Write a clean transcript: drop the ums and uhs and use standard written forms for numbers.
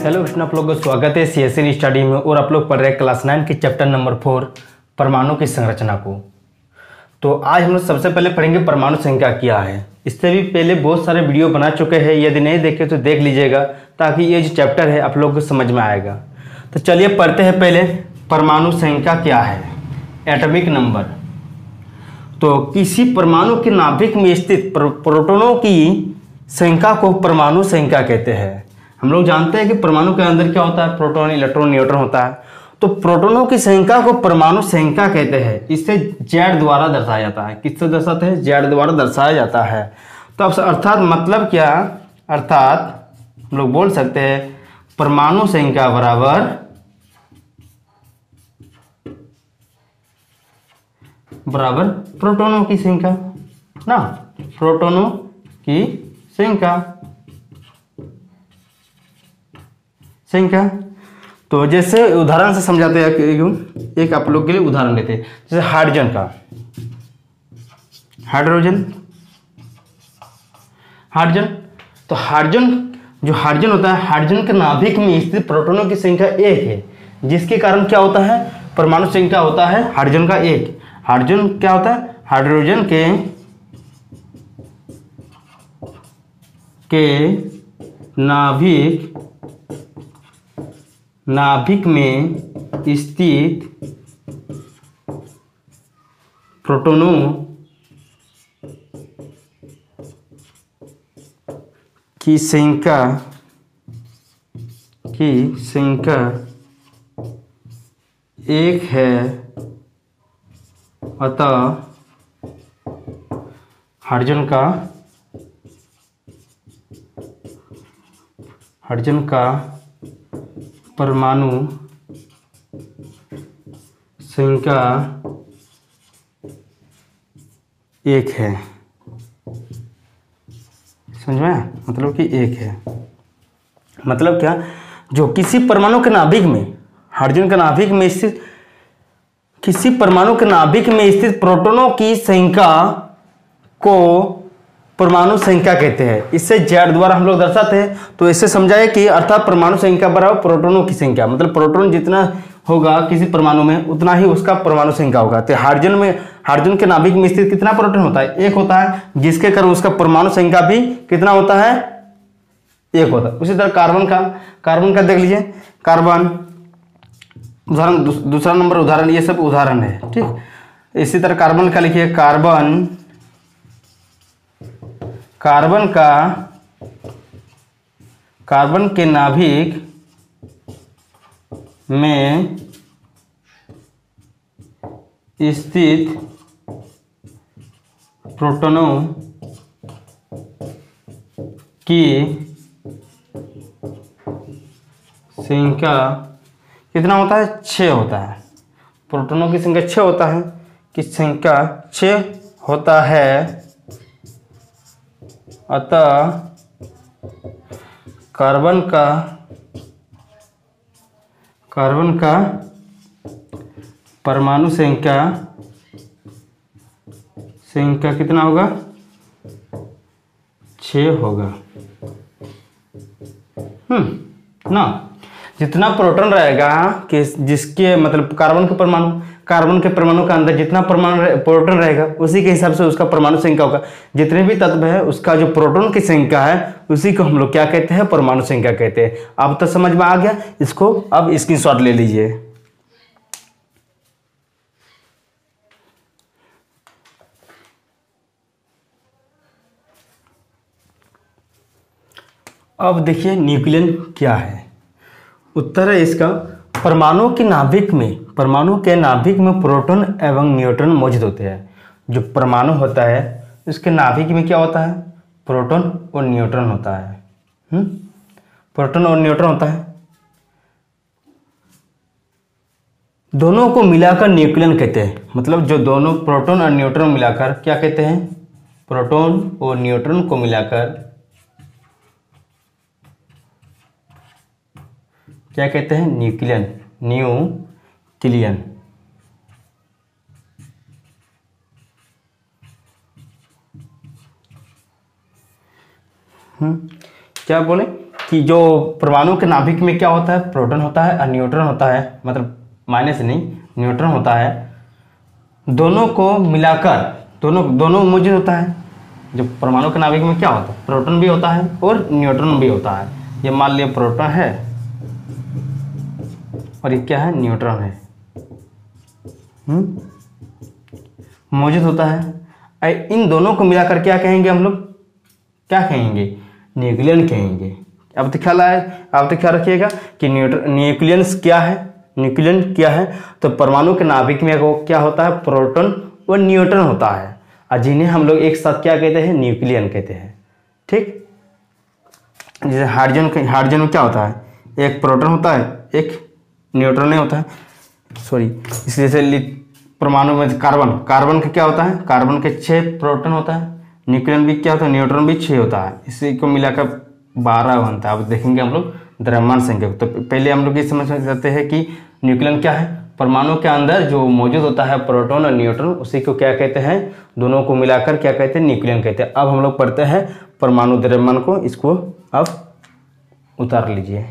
Hello Krishna, आप लोग का स्वागत है सीएससी स्टडी में। और आप लोग पढ़ रहे हैं क्लास 9 के चैप्टर नंबर 4 परमाणु की संरचना को। तो आज हम लोग सबसे पहले पढ़ेंगे परमाणु संख्या क्या है। इससे भी पहले बहुत सारे वीडियो बना चुके हैं, यदि नहीं देखे तो देख लीजिएगा, ताकि ये जो चैप्टर है आप लोग को समझ में आएगा। तो चलिए पढ़ते हैं पहले परमाणु संख्या क्या है। Atomic number. तो किसी परमाणु के नाभिक में स्थित प्रोटॉनों की संख्या को परमाणु संख्या कहते हैं। हम लोग जानते हैं कि परमाणु के अंदर क्या होता है, प्रोटॉन, इलेक्ट्रॉन, न्यूट्रॉन होता है। तो प्रोटॉनों की संख्या को परमाणु संख्या कहते हैं। इसे जेड द्वारा दर्शाया जाता है। किससे दर्शाते हैं? जेड द्वारा दर्शाया जाता है। तो अब अर्थात मतलब क्या, अर्थात हम लोग बोल सकते हैं परमाणु संख्या बराबर प्रोटॉनों की संख्या ना, प्रोटॉनों की संख्या। तो जैसे उदाहरण से समझाते हैं, एक आप लोग के लिए उदाहरण लेते हैं। जैसे हाइड्रोजन का, हाइड्रोजन। तो हाइड्रोजन जो हाइड्रोजन होता है, हाइड्रोजन के नाभिक में स्थित प्रोटॉनों की संख्या 1 है, जिसके कारण क्या होता है, परमाणु संख्या होता है हाइड्रोजन का 1। हाइड्रोजन क्या होता है, हाइड्रोजन के नाभिक में स्थित प्रोटॉनों की संख्या 1 है, अतः हाइड्रोजन का परमाणु संख्या 1 है। समझ में? मतलब कि 1 है। मतलब क्या, जो किसी परमाणु के नाभिक में, हाइड्रोजन के नाभिक में स्थित, किसी परमाणु के नाभिक में स्थित प्रोटॉनों की संख्या को परमाणु संख्या कहते हैं। इससे जेड द्वारा हम लोग दर्शाते हैं। तो इससे समझाए कि अर्थात परमाणु संख्या बराबर प्रोटॉनों की संख्या, मतलब प्रोटॉन जितना होगा किसी परमाणु में, उतना ही उसका परमाणु संख्या होगा। तो हाइड्रोजन के नाभिक में स्थित कितना प्रोटॉन होता है? 1 होता है, जिसके कारण उसका परमाणु संख्या भी कितना होता है? 1 होता है। उसी तरह कार्बन का देख लीजिए। कार्बन उदाहरण, दूसरा नंबर उदाहरण, ये सब उदाहरण है, ठीक। इसी तरह कार्बन का लिखिए। कार्बन के नाभिक में स्थित प्रोटॉनों की संख्या कितना होता है? 6 होता है। प्रोटॉनों की संख्या 6 होता है। किस संख्या? 6 होता है, अतः कार्बन का परमाणु संख्या कितना होगा? 6 होगा। ना, जितना प्रोटॉन रहेगा कि जिसके मतलब कार्बन के परमाणु के अंदर जितना प्रोटॉन रहेगा, उसी के हिसाब से उसका परमाणु संख्या होगा। जितने भी तत्व है, उसका जो प्रोटॉन की संख्या है, उसी को हम लोग क्या कहते हैं? परमाणु संख्या कहते हैं। अब तो समझ में आ गया। इसको अब स्क्रीनशॉट ले लीजिए। अब देखिए न्यूक्लियन क्या है। उत्तर है इसका, परमाणु के नाभिक में प्रोटॉन एवं न्यूट्रॉन मौजूद होते हैं। जो परमाणु होता है, उसके नाभिक में क्या होता है? प्रोटॉन और न्यूट्रॉन होता है। प्रोटॉन और न्यूट्रॉन होता है। दोनों को मिलाकर न्यूक्लियन कहते हैं। मतलब जो दोनों प्रोटॉन और न्यूट्रॉन मिलाकर क्या कहते हैं? प्रोटॉन और न्यूट्रॉन को मिलाकर क्या कहते हैं? न्यूक्लियन। क्या बोले? कि जो परमाणु के नाभिक में क्या होता है, प्रोटॉन होता है और न्यूट्रॉन होता है, मतलब माइनस नहीं, न्यूट्रॉन होता है। दोनों को मिलाकर दोनों मौजूद होता है। जो परमाणु के नाभिक में क्या होता है, प्रोटॉन भी होता है और न्यूट्रॉन भी होता है। ये मान लिया प्रोटॉन है और ये क्या है, न्यूट्रॉन है, मौजूद होता है। इन दोनों को मिलाकर क्या कहेंगे हम लोग, क्या कहेंगे, न्यूक्लियन कहेंगे। अब तो ख्याल आए, अब तो ख्याल रखिएगा कि न्यूक्लियन क्या है, न्यूक्लियन क्या है, तो परमाणु के नाभिक में वो क्या होता है, प्रोटॉन और न्यूट्रॉन होता है, और जिन्हें हम लोग एक साथ क्या कहते हैं, न्यूक्लियन कहते हैं। ठीक, जैसे हाइड्रोजन में क्या होता है, एक प्रोटॉन होता है, एक न्यूट्रॉन नहीं होता है, सॉरी। इसलिए से परमाणु में कार्बन का क्या होता है, कार्बन के 6 प्रोटॉन होता है, न्यूक्लियन भी क्या होता है, न्यूट्रॉन भी 6 होता है, इसी को मिलाकर 12 बनता है। अब देखेंगे हम लोग द्रव्यमान संख्या। तो पहले हम लोग ये समझ सकते हैं कि न्यूक्लियन क्या है, परमाणु के अंदर जो मौजूद होता है प्रोटॉन और न्यूट्रॉन, उसी को क्या कहते हैं, दोनों को मिलाकर क्या कहते हैं, न्यूक्लियन कहते हैं। अब हम लोग पढ़ते हैं परमाणु द्रव्यमान को, इसको अब उतार लीजिए।